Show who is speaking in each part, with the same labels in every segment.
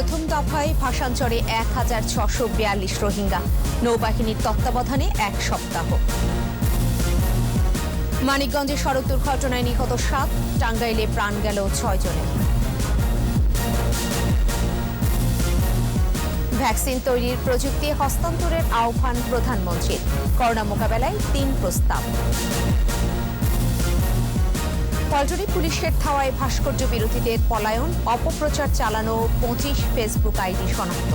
Speaker 1: প্রথম দফায় ভাসানচরে ১,৬৪২ রোহিঙ্গা, নৌবাহিনীর তত্ত্বাবধানে ১ সপ্তাহ। মানিকগঞ্জে সড়ক দুর্ঘটনায় নিহত ৭, টাঙ্গাইলে প্রাণ গেল ৬ জনের। ভ্যাকসিন তৈরির প্রযুক্তি হস্তান্তরের আহ্বান প্রধানমন্ত্রীর, করোনা মোকাবেলায় ৩ প্রস্তাব। পল্টনে পুলিশের ধাওয়ায় ভাস্কর্য বিরোধীদের পলায়ন, অপপ্রচার চালানো ২৫ ফেসবুক আইডি শনাক্ত।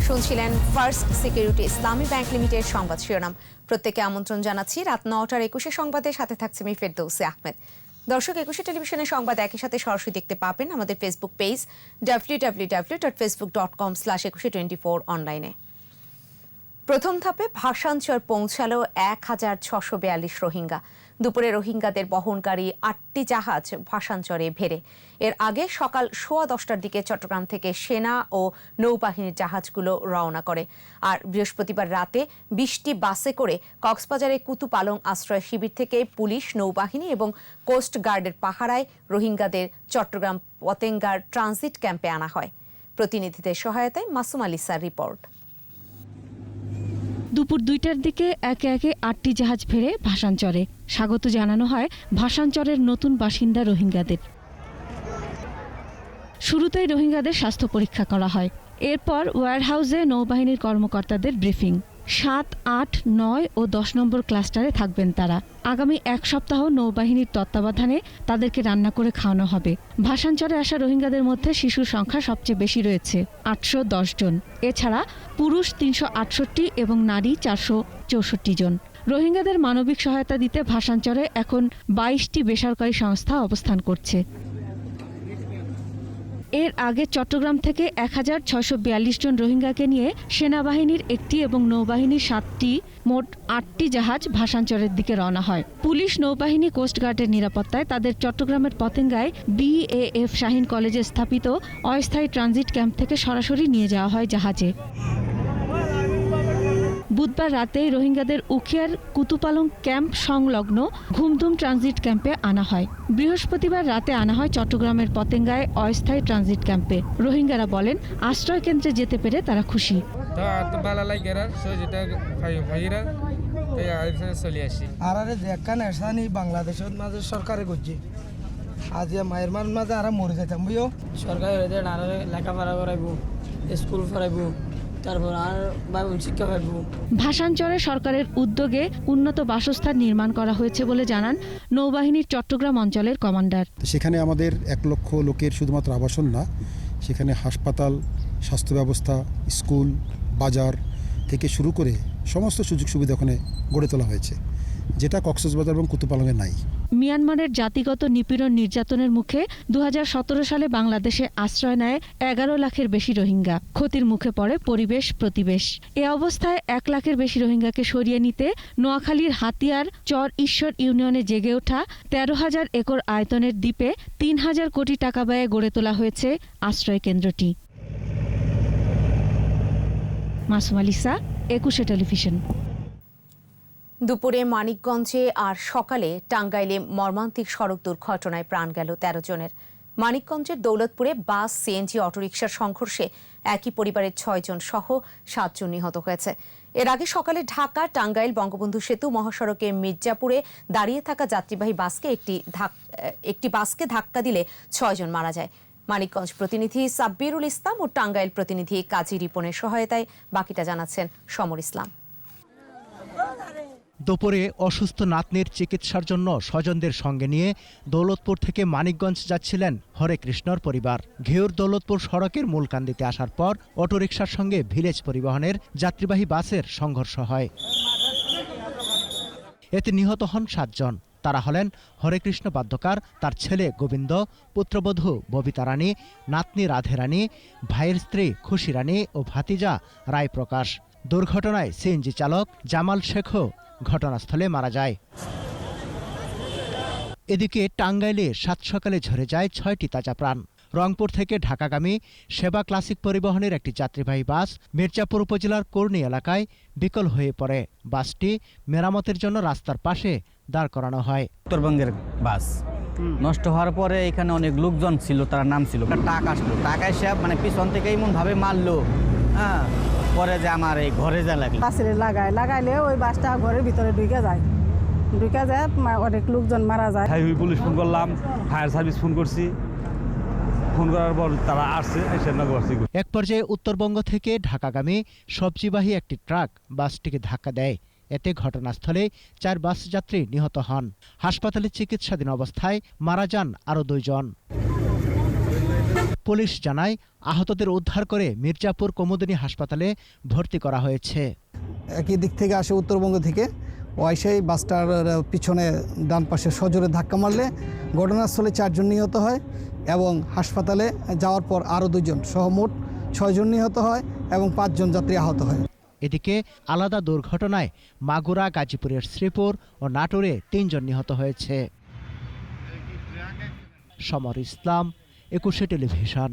Speaker 1: শুনছিলেন ফার্স্ট সিকিউরিটি ইসলামী ব্যাংক লিমিটেড সংবাদ শিরোনাম। প্রত্যেকে আমন্ত্রণ জানাচ্ছি রাত ৯টার ২১ সংবাদের সাথে থাকছে আমি ফেরদৌসী আহমেদ। দর্শক, ২১ টেলিভিশনের সংবাদ একই সাথে সরাসরি দেখতে পাবেন আমাদের ফেসবুক পেজ www.facebook.com/2124 অনলাইনে। প্রথম ধাপে ভাসানচর পৌঁছালো ১,৬৪২ রোহিঙ্গা। দুপুরে রোহিঙ্গাদের বহনকারী ৮টি জাহাজ ভাসানচরে ভেড়ে। এর আগে সকাল 10:15টার দিকে চট্টগ্রাম থেকে সেনা ও নৌবাহিনীর জাহাজগুলো রওনা করে। আর বৃহস্পতিবার রাতে 20টি বাসে করে কক্সবাজারের কুতুপালং আশ্রয় শিবির থেকে পুলিশ, নৌবাহিনী এবং কোস্ট গার্ডের পাহারায় রোহিঙ্গাদের চট্টগ্রাম পতেঙ্গার ট্রানজিট ক্যাম্পে আনা হয়। প্রতিনিধিদের সহায়তায় মাসুম আলিসার রিপোর্ট।
Speaker 2: দুপুর 2টার দিকে একে একে 8টি জাহাজ ভেড়ে ভাসানচরে স্বাগত জানানো হয় ভাসানচরের নতুন বাসিন্দা রোহিঙ্গাদের। শুরুতেই রোহিঙ্গাদের স্বাস্থ্য পরীক্ষা করা হয়। এরপর ওয়্যারহাউসে নৌবাহিনীর কর্মকর্তাদের ব্রিফিং। 7, 8, 9 ও 10 নম্বর ক্লাস্টারে থাকবেন তারা। আগামী 1 সপ্তাহ নৌবাহিনীর তত্ত্বাবধানে তাদেরকে রান্না করে খাওয়ানো হবে। ভাসানচরে আসা রোহিঙ্গাদের মধ্যে শিশুর সংখ্যা সবচেয়ে বেশি রয়েছে, 810 জন। এছাড়া পুরুষ 368 এবং নারী 464 জন। রোহিঙ্গাদের মানবিক সহায়তা দিতে ভাসানচরে এখন 22টি বেসরকারি সংস্থা অবস্থান করছে। এর আগে চট্টগ্রাম থেকে ১,৬৪২ জন রোহিঙ্গাকে নিয়ে সেনাবাহিনীর 1টি এবং নৌবাহিনীর 7টি, মোট 8টি জাহাজ ভাসানচরের দিকে রওনা হয়। পুলিশ, নৌবাহিনী, কোস্টগার্ডের নিরাপত্তায় তাদের চট্টগ্রামের পতেঙ্গায় BAF শাহীন কলেজে স্থাপিত অস্থায়ী ট্রানজিট ক্যাম্প থেকে সরাসরি নিয়ে যাওয়া হয় জাহাজে। বুধবার রাতে রোহিঙ্গাদের উখিয়ার কুতুপালং ক্যাম্প সংলগ্ন ঘুমধুম ট্রানজিট ক্যাম্পে আনা হয়। বৃহস্পতিবার রাতে আনা হয় চট্টগ্রামের পতেঙ্গায় অস্থায়ী ট্রানজিট ক্যাম্পে। রোহিঙ্গারা বলেন, আশ্রয় কেন্দ্রে যেতে পেরে তারা খুশি।
Speaker 3: বাংলাদেশের মাঝে সরকারে করছে আজ মায়ের মাঝে আর মরে যেতাম বুঝো, সরকার লেখাপড়া করাইব, স্কুল ফরাইব, তারপর আর শিক্ষা পাইব।
Speaker 2: ভাসানচরে সরকারের উদ্যোগে উন্নত বাসস্থান নির্মাণ করা হয়েছে বলে জানান নৌবাহিনীর চট্টগ্রাম অঞ্চলের কমান্ডার।
Speaker 4: সেখানে আমাদের 1 লক্ষ লোকের শুধুমাত্র আবাসন না, সেখানে হাসপাতাল, স্বাস্থ্য ব্যবস্থা, স্কুল, বাজার থেকে শুরু করে সমস্ত সুযোগ সুবিধা ওখানে গড়ে তোলা হয়েছে, যেটা কক্সবাজার এবং কুতুপালংয়ে নাই।
Speaker 2: মিয়ানমারের জাতিগত নিপীড়ন নির্যাতনের মুখে 2017 সালে বাংলাদেশে আশ্রয় নেয় 11 লাখের বেশি রোহিঙ্গা। ক্ষতির মুখে পড়ে পরিবেশ প্রতিবেশ। এ অবস্থায় 1 লাখের বেশি রোহিঙ্গাকে সরিয়ে নিতে নোয়াখালীর হাতিয়ার চর ঈশ্বর ইউনিয়নে জেগে ওঠা 13,000 একর আয়তনের দ্বীপে 3,000 কোটি টাকা ব্যয়ে গড়ে তোলা হয়েছে আশ্রয় কেন্দ্রটি। মাসুম আলিসা, 21 টেলিভিশন।
Speaker 1: দুপুরে মানিকগঞ্জে আর সকালে টাঙ্গাইলে মর্মান্তিক সড়ক দুর্ঘটনায় প্রাণ গেল 13 জনের। মানিকগঞ্জের দৌলতপুরে বাস, সিএনজি, অটোরিকশার সংঘর্ষে একই পরিবারের 6 জন সহ 7 জন নিহত হয়েছে। এর আগে সকালে ঢাকা টাঙ্গাইল বঙ্গবন্ধু সেতু মহাসড়কে মির্জাপুরে দাঁড়িয়ে থাকা যাত্রীবাহী বাসকে একটি বাসকে ধাক্কা দিলে 6 জন মারা যায়। মানিকগঞ্জ প্রতিনিধি সাব্বিরুল ইসলাম ও টাঙ্গাইল প্রতিনিধি কাজী রিপনের সহায়তায় বাকিটা জানাচ্ছেন সমর ইসলাম।
Speaker 5: দুপুরে অসুস্থ নাতনির চিকিৎসার জন্য স্বজনদের সঙ্গে নিয়ে দৌলতপুর থেকে মানিকগঞ্জ যাচ্ছিলেন হরে কৃষ্ণর পরিবার। ঘেউর দৌলতপুর সড়কের মূলকান্দিতে আসার পর অটোরিকশার সঙ্গে ভিলেজ পরিবহনের যাত্রীবাহী বাসের সংঘর্ষ হয়। এতে নিহত হন 7 জন। তারা হলেন হরেকৃষ্ণ বাদ্যকার, তার ছেলে গোবিন্দ, পুত্রবধূ ববিতা রানী, নাতনি রাধে রানী, ভাইয়ের স্ত্রী খুশি রানী ও ভাতিজা রায় প্রকাশ। দুর্ঘটনায় সিএনজি চালক জামাল শেখও ঘটনাস্থলে মারা যায়। এদিকে টাঙ্গাইলে সাত সকালে ঝরে যায় 6টি তাজা প্রাণ। রংপুর থেকে ঢাকাগামী সেবা ক্লাসিক পরিবহনের একটি যাত্রীবাহী বাস মির্জাপুর উপজেলার কর্ণী এলাকায় বিকল হয়ে পড়ে। বাসটি মেরামতের জন্য রাস্তার পাশে দাঁড় করানো হয়।
Speaker 6: উত্তরবঙ্গের বাস নষ্ট হওয়ার পরে এখানে অনেক লোকজন ছিল, তারা নাম ছিল, টাকা আসলো, টাকা এসে মানে পিছন থেকে এমনভাবে মারলো, হ্যাঁ, পরে যে আমার এই ঘরে যা লাগলো।
Speaker 7: বাসে লাগাইলে ওই বাসটা ঘরের ভিতরে ঢুকে যায়, অনেক লোকজন মারা যায়।
Speaker 8: হাইওয়ে পুলিশ ফোন করলাম, ফায়ার সার্ভিস ফোন করছি, ফোন করার পর তারা আসছে, এসে নগরবাসী।
Speaker 5: এক পর্যায়ে উত্তরবঙ্গ থেকে ঢাকাগামী সবজিবাহী একটি ট্রাক বাসটিকে ধাক্কা দেয়। এতে ঘটনাস্থলে 4 বাস যাত্রী নিহত হন। হাসপাতালে চিকিৎসাধীন অবস্থায় মারা যান আরও 2 জন। পুলিশ জানায় আহতদের উদ্ধার করে মির্জাপুর কুমুদিনী হাসপাতালে ভর্তি করা হয়েছে।
Speaker 9: একই দিক থেকে আসে উত্তরবঙ্গ থেকে, ওয়াইসাই বাসটার পিছনে ডান পাশে সজোরে ধাক্কা মারলে ঘটনাস্থলে 4 জন নিহত হয় এবং হাসপাতালে যাওয়ার পর আরও 2 জন, সহ মোট 6 জন নিহত হয় এবং 5 জন যাত্রী আহত হয়।
Speaker 5: এদিকে আলাদা দুর্ঘটনায় মাগুরা, গাজীপুরের শ্রীপুর ও নাটোরে 3 জন নিহত হয়েছে। সমর ইসলাম, 21 টেলিভিশন।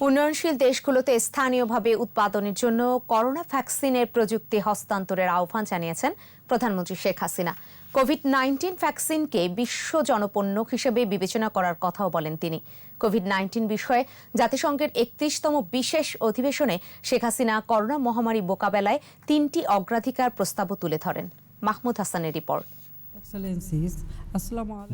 Speaker 1: উন্নয়নশীল দেশগুলোতে স্থানীয়ভাবে উৎপাদনের জন্য করোনা ভ্যাকসিনের প্রযুক্তি হস্তান্তরের আহ্বান জানিয়েছেন প্রধানমন্ত্রী শেখ হাসিনা। কোভিড-19 ভ্যাকসিনকে বিশ্ব জনপণ্য হিসেবে বিবেচনা করার কথাও বলেন তিনি। কোভিড-19 বিষয়ে জাতিসংঘের 31তম বিশেষ অধিবেশনে শেখ হাসিনা করোনা মহামারী মোকাবেলায় 3টি অগ্রাধিকার প্রস্তাবও তুলে ধরেন। মাহমুদ হাসানের রিপোর্ট।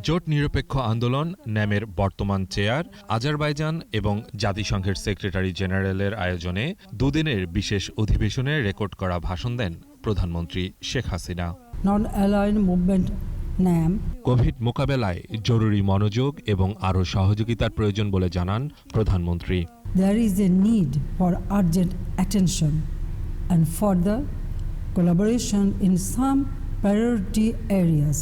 Speaker 10: জোট নিরপেক্ষ আন্দোলন ন্যামের বর্তমান চেয়ার আজারবাইজান এবং জাতিসংঘের সেক্রেটারি জেনারেলের আয়োজনে 2 দিনের বিশেষ অধিবেশনে রেকর্ড করা ভাষণ দেন প্রধানমন্ত্রী শেখ হাসিনা। কোভিড মোকাবেলায় জরুরি মনোযোগ এবং আরও সহযোগিতার প্রয়োজন বলে জানান প্রধানমন্ত্রী।
Speaker 11: There is a need for urgent attention and further collaboration in some priority areas.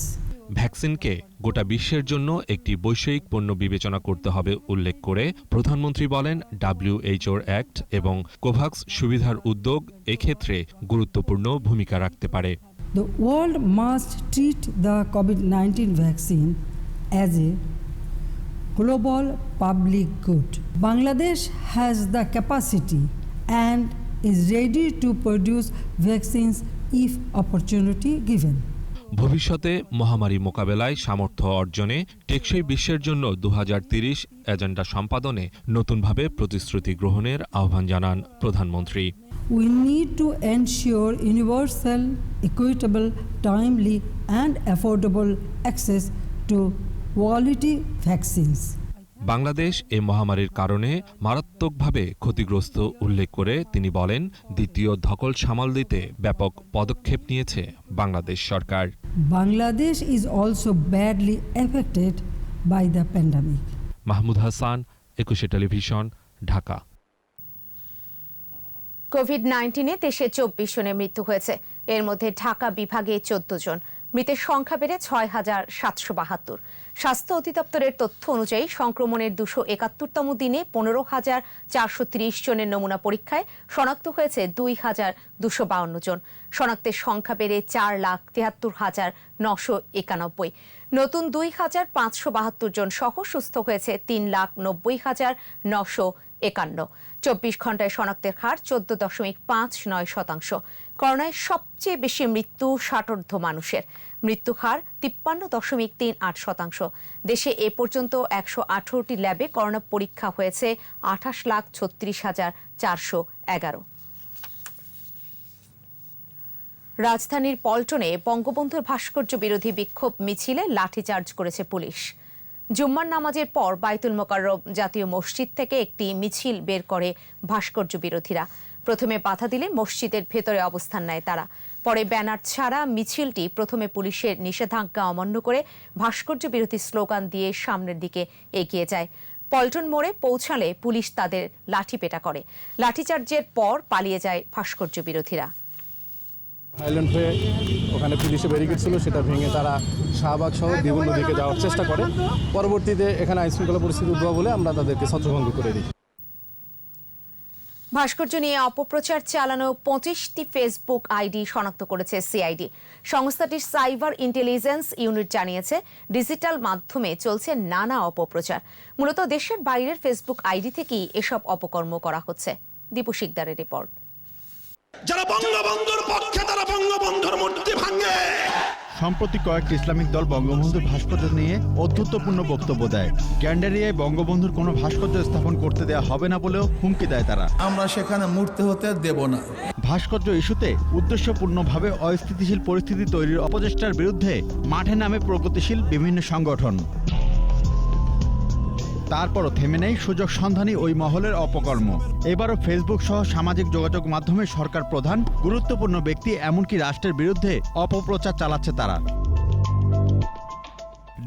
Speaker 10: ভ্যাকসিনকে গোটা বিশ্বের জন্য একটি বৈশ্বিক পণ্য বিবেচনা করতে হবে উল্লেখ করে প্রধানমন্ত্রী বলেন, WHO অ্যাক্ট এবং কোভাক্স সুবিধার উদ্যোগ এক্ষেত্রে গুরুত্বপূর্ণ ভূমিকা রাখতে পারে।
Speaker 11: The world must treat the COVID-19 vaccine as a global public good. Bangladesh has the capacity and is ready to produce vaccines if opportunity given.
Speaker 10: ভবিষ্যতে মহামারী মোকাবেলায় সামর্থ্য অর্জনে টেকসই বিশ্বের জন্য 2030 এজেন্ডা সম্পাদনে নতুনভাবে প্রতিশ্রুতি গ্রহণের আহ্বান জানান প্রধানমন্ত্রী।
Speaker 11: We need to ensure universal, equitable, timely and affordable access to quality vaccines.
Speaker 10: Bangladesh এই মহামারীর কারণে মারাত্মকভাবে ক্ষতিগ্রস্ত উল্লেখ করে তিনি বলেন, দ্বিতীয় ধকল সামাল দিতে ব্যাপক পদক্ষেপ নিয়েছে বাংলাদেশ সরকার।
Speaker 11: Bangladesh is also badly affected by the pandemic.
Speaker 10: Mahmud Hasan, 21 television, Dhaka.
Speaker 1: কোভিড-19-এ দেশে 24 জনের মৃত্যু হয়েছে। এর মধ্যে ঢাকা বিভাগে 14 জন। মৃতের সংখ্যা বেড়ে 6,772। স্বাস্থ্য অধিদপ্তরের তথ্য অনুযায়ী সংক্রমণের 271তম দিনে 15,430 জনের নমুনা পরীক্ষায় শনাক্ত হয়েছে 2,252 জন। শনাক্তের সংখ্যা বেড়ে 4,73,991। নতুন 2,572 জন সহ সুস্থ হয়েছে 3,90,951। 24 ঘণ্টায় শনাক্তের হার 14.59%। করোনায় সবচেয়ে বেশি মৃত্যু 60 মানুষের। মৃত্যু হার 53.38%। দেশে এ পর্যন্ত 118টি ল্যাবে করোনা পরীক্ষা হয়েছে 28,36,411। রাজধানীর পল্টনে বঙ্গবন্ধুর ভাস্কর্য বিরোধী বিক্ষোভ মিছিলে লাঠিচার্জ করেছে পুলিশ। জুম্মার নামাজের পর বাইতুল মোকাররম জাতীয় মসজিদ থেকে একটি মিছিল বের করে ভাস্কর্য বিরোধীরা। প্রথমে বাধা দিলে মসজিদের ভেতরে অবস্থান নেয় তারা। পরে ব্যানার ছাড়া মিছিলটি প্রথমে পুলিশের নিষেধাজ্ঞা অমান্য করে ভাস্কর্য বিরোধী স্লোগান দিয়ে সামনের দিকে এগিয়ে যায়। পল্টন মোড়ে পৌঁছালে পুলিশ তাদের লাঠিপেটা করে। লাঠিচার্জের পর পালিয়ে যায় ভাস্কর্য বিরোধীরা।
Speaker 12: ভায়োলেন্ট হয়ে ওখানে পুলিশে ব্যারিকেড ছিল, সেটা ভেঙে তারা শাহবাগ সহ বিভিন্ন দিকে যাওয়ার চেষ্টা করে। পরবর্তীতে এখানে আইনশৃঙ্খলা পরিস্থিতি উদ্ভব বলে আমরা তাদেরকে ছত্রভঙ্গ করে দিই।
Speaker 1: ভাস্কর্য নিয়ে অপপ্রচার চালানো 25টি ফেসবুক আইডি শনাক্ত করেছে সিআইডি। সংস্থাটির সাইবার ইন্টেলিজেন্স ইউনিট জানিয়েছে, ডিজিটাল মাধ্যমে চলছে নানা অপপ্রচার। মূলত দেশের বাইরের ফেসবুক আইডি থেকেই এসব অপকর্ম করা হচ্ছে। দীপু শিকদারের রিপোর্ট।
Speaker 13: যারা বঙ্গবন্ধুর পক্ষে তারা বঙ্গবন্ধুর মূর্তি ভাঙে।
Speaker 14: সম্প্রতি কয়েকটি ইসলামিক দল বঙ্গবন্ধুর ভাস্কর্য নিয়ে অধ্যত্বপূর্ণ বক্তব্য দেয়। গ্যান্ডারিয়ায় বঙ্গবন্ধুর কোনো ভাস্কর্য স্থাপন করতে দেওয়া হবে না বলেও হুমকি দেয় তারা।
Speaker 13: আমরা সেখানে মূর্তি হতে দেব না।
Speaker 14: ভাস্কর্য ইস্যুতে উদ্দেশ্যপূর্ণভাবে অস্থিতিশীল পরিস্থিতি তৈরির অপচেষ্টার বিরুদ্ধে মাঠে নামে প্রগতিশীল বিভিন্ন সংগঠন। তারপরও থেমে নেই সুযোগ সন্ধানী ওই মহলের অপকর্ম। এবারও ফেসবুক সহ সামাজিক যোগাযোগ মাধ্যমে সরকার প্রধান, গুরুত্বপূর্ণ ব্যক্তি, এমনকি রাষ্ট্রের বিরুদ্ধে অপপ্রচার চালাচ্ছে তারা।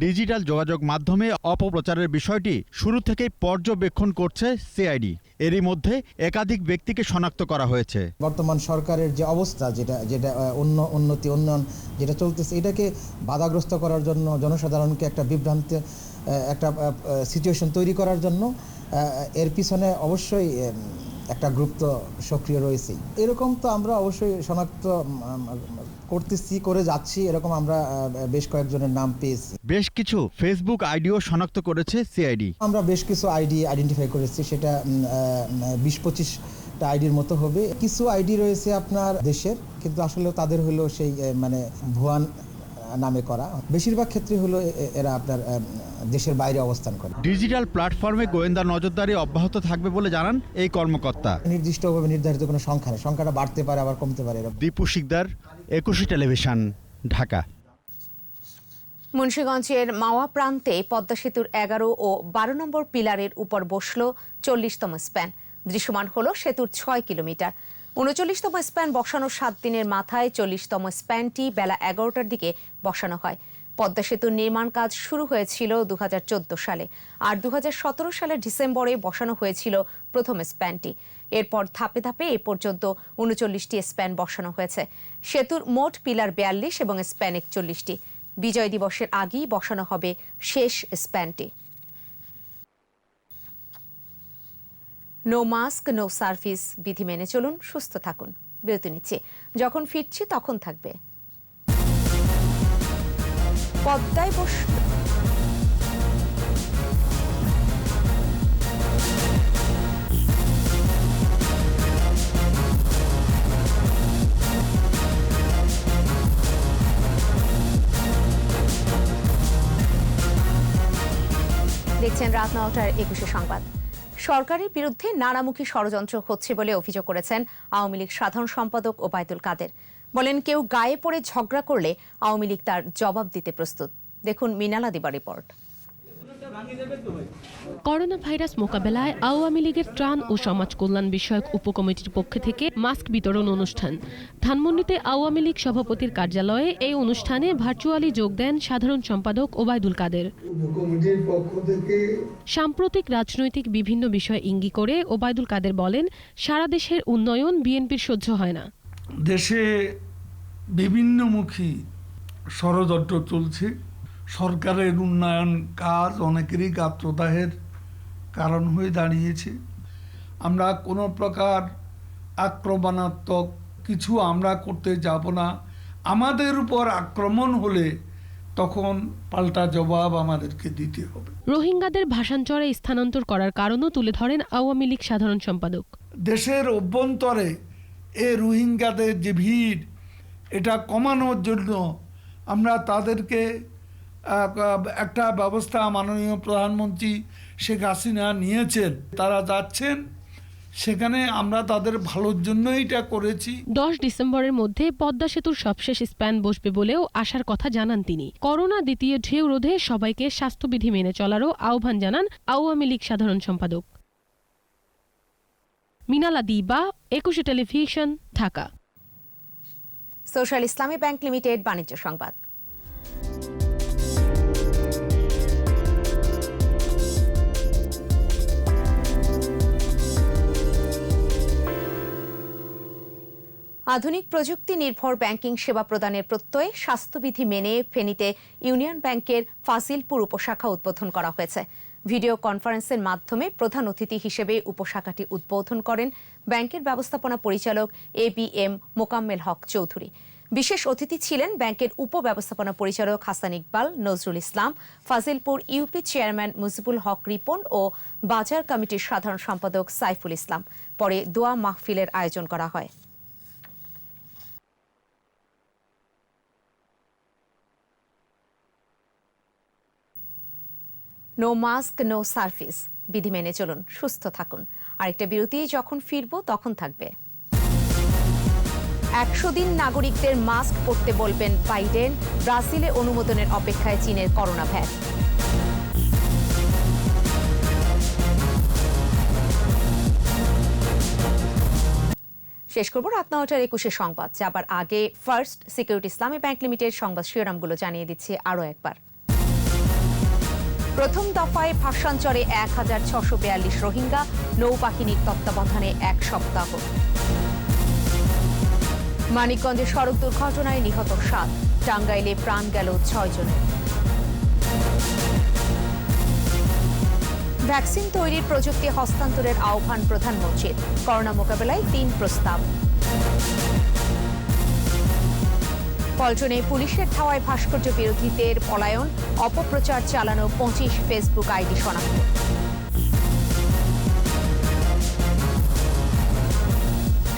Speaker 14: ডিজিটাল যোগাযোগ মাধ্যমে অপপ্রচারের বিষয়টি শুরু থেকেই পর্যবেক্ষণ করছে সিআইডি। এরই মধ্যে একাধিক ব্যক্তিকে শনাক্ত করা হয়েছে।
Speaker 9: বর্তমান সরকারের যে অবস্থা, যেটা উন্নয়ন যেটা চলতেছে, এটাকে বাধাগ্রস্ত করার জন্য, জনসাধারণকে একটা বিভ্রান্ত একটা সিচুয়েশন তৈরি করার জন্য এর পিছনে অবশ্যই একটা গ্রুপ তো সক্রিয় রয়েছে। এরকম তো আমরা অবশ্যই শনাক্ত করতেছি, করে যাচ্ছি। এরকম আমরা বেশ কয়েকজনের নাম পেয়েছি।
Speaker 14: বেশ কিছু ফেসবুক আইডিও শনাক্ত করেছে সিআইডি।
Speaker 9: আমরা বেশ কিছু আইডি আইডেন্টিফাই করেছি, সেটা 20-25টা আইডির মতো হবে। কিছু আইডি রয়েছে আপনার দেশের, কিন্তু আসলে তাদের হলো সেই ভুয়া নামে করা। বেশিরভাগ ক্ষেত্রে হলো এরা আপনার দেশের বাইরে অবস্থান করে।
Speaker 14: ডিজিটাল প্ল্যাটফর্মে গোয়েন্দা নজরদারি অব্যাহত থাকবে বলে জানান এই কর্মকর্তা।
Speaker 9: নির্দিষ্টভাবে নির্ধারিত কোনো সংখ্যা নেই, সংখ্যাটা বাড়তে পারে আবার কমতে পারে।
Speaker 14: দীপু শিকদার, 21 টেলিভিশন, ঢাকা।
Speaker 1: মুন্সিগঞ্জের মাওয়া প্রান্তে পদ্মা সেতুর 11 ও 12 নম্বর পিলারের উপর বসল 40তম স্প্যান। দৃশ্যমান হলো সেতুর 6 কিলোমিটার। 39তম স্প্যান বসানোর 7 দিনের মাথায় 40তম স্প্যানটি বেলা 11টার দিকে বসানো হয়। পদ্মা সেতুর নির্মাণ কাজ শুরু হয়েছিল 2014 সালে, আর 2017 সালের ডিসেম্বরে বসানো হয়েছিল প্রথম স্প্যানটি। এরপর ধাপে ধাপে এ পর্যন্ত 39টি স্প্যান বসানো হয়েছে। সেতুর মোট পিলার 42 এবং স্প্যান 41টি। বিজয় দিবসের আগেই বসানো হবে শেষ স্প্যানটি। নো মাস্ক নো সার্ভিস বিধি মেনে চলুন, সুস্থ থাকুন। বিরতি নিচ্ছি, যখন ফিরছি তখন থাকবে পদ্মায় দেখছেন রাত 9টার 21 সংবাদ। সরকারের বিরুদ্ধে নানামুখী ষড়যন্ত্র হচ্ছে বলে অভিযোগ করেছেন আওয়ামী লীগ সাধারণ সম্পাদক ওবায়দুল কাদের। বলেন, কেউ গায়ে পড়ে ঝগড়া করলে আওয়ামী লীগ তার জবাব দিতে প্রস্তুত। দেখুন মিনালা দিবা রিপোর্ট।
Speaker 2: করোনা ভাইরাস মোকাবেলায় আওয়ামী লীগের ত্রাণ ও সমাজ কল্যাণ বিষয়ক উপকমিটির পক্ষ থেকে মাস্ক বিতরণ অনুষ্ঠান। ধানমন্ডিতে আওয়ামী লীগ সভাপতির কার্যালয়ে এই অনুষ্ঠানে ভার্চুয়ালি যোগ দেন সাধারণ সম্পাদক ওবায়দুল কাদের। সাম্প্রতিক রাজনৈতিক বিভিন্ন বিষয় ইঙ্গিত করে ওবায়দুল কাদের বলেন, সারা দেশের উন্নয়ন বিএনপির সহ্য হয় না।
Speaker 15: দেশে বিভিন্নমুখী ষড়যন্ত্র চলছে। সরকারের উন্নয়ন কাজ অনেকেরই গাত্রদাহের কারণ হয়ে দাঁড়িয়েছে। আমরা কোনো প্রকার আক্রমণাত্মক কিছু আমরা করতে যাব না। আমাদের উপর আক্রমণ হলে তখন পাল্টা জবাব আমাদেরকে দিতে হবে।
Speaker 2: রোহিঙ্গাদের ভাষান্তরে স্থানান্তর করার কারণও তুলে ধরেন আওয়ামী লীগ সাধারণ সম্পাদক।
Speaker 15: দেশের অভ্যন্তরে এ রোহিঙ্গাদের যে ভিড়, এটা কমানোর জন্য আমরা তাদেরকে একটা ব্যবস্থা মাননীয় প্রধানমন্ত্রী শেখ হাসিনা নিয়েছেন। তারা যাচ্ছেন সেখানে, আমরা তাদের ভালোর জন্য এটা করেছি।
Speaker 2: 10 ডিসেম্বরের মধ্যে পদ্মা সেতুর সবশেষ স্প্যান বসবে বলেও আশার কথা জানান তিনি। করোনা দ্বিতীয় ঢেউ রোধে সবাইকে স্বাস্থ্যবিধি মেনে চলারও আহ্বান জানান আওয়ামী লীগ সাধারণ সম্পাদক। মিনালা দিবা, 21 টেলিভিশন, ঢাকা।
Speaker 1: সোশ্যাল ইসলামী ব্যাংক লিমিটেড বাণিজ্য সংবাদ। আধুনিক প্রযুক্তি নির্ভর ব্যাংকিং সেবা প্রদানের প্রত্যয়ে স্বাস্থ্যবিধি মেনে ফেনীতে ইউনিয়ন ব্যাংকের ফাজিলপুর উপশাখা উদ্বোধন করা হয়েছে। ভিডিও কনফারেন্সের মাধ্যমে প্রধান অতিথি হিসেবে উপশাখাটি উদ্বোধন করেন ব্যাংকের ব্যবস্থাপনা পরিচালক ABM মোকাম্মেল হক চৌধুরী। বিশেষ অতিথি ছিলেন ব্যাংকের উপব্যবস্থাপনা পরিচালক হাসান ইকবাল, নজরুল ইসলাম, ফাজিলপুর ইউপি চেয়ারম্যান মুজিবুল হক রিপন ও বাজার কমিটির সাধারণ সম্পাদক সাইফুল ইসলাম। পরে দোয়া মাহফিলের আয়োজন করা হয়। নো মাস্ক নো সার্ভিস, বিধি মেনে চলুন, সুস্থ থাকুন। আরেকটা বিরতি, যখন ফিরবো তখন থাকবে। 100 দিন নাগরিকদের মাস্ক পরতে বলবেন বাইডেন। ব্রাজিলে অনুমোদনের অপেক্ষায় চীনের করোনা ভ্যাট। শেষ করব রাত 9টার 21 সংবাদ। যাবার আগে ফার্স্ট সিকিউরিটি ইসলামী ব্যাংক লিমিটেড সংবাদ শিরোনামগুলো জানিয়ে দিচ্ছি আরও একবার। প্রথম দফায় ভাষাঞ্চরে 1642 রোহিঙ্গা, নৌবাহিনীর তত্ত্বাবধানে 1 সপ্তাহ। মানিকগঞ্জে সড়ক দুর্ঘটনায় নিহত 7, টাঙ্গাইলে প্রাণ গেল 6 জনের। ভ্যাকসিন তৈরির প্রযুক্তি হস্তান্তরের আহ্বান প্রধানমন্ত্রীর। করোনা মোকাবেলায় 3 প্রস্তাব। পল্টনে পুলিশের ধাওয়ায় ভাস্কর্য বিরোধীদের পলায়ন, অপপ্রচার চালানো 25 ফেসবুক আইডি শনাক্ত।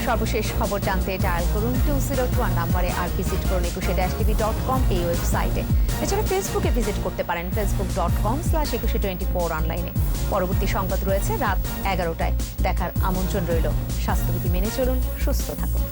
Speaker 1: সর্বশেষ খবর জানতে ডায়াল করুন 2021 নম্বরে আর ভিজিট করুন ekushe-tv.com এই ওয়েবসাইটে। এছাড়া ফেসবুকে ভিজিট করতে পারেন facebook.com/ekushe24 অনলাইনে। পরবর্তী সংবাদ রয়েছে রাত 11টায়। দেখার আমন্ত্রণ রইল। স্বাস্থ্যবিধি মেনে চলুন, সুস্থ থাকুন।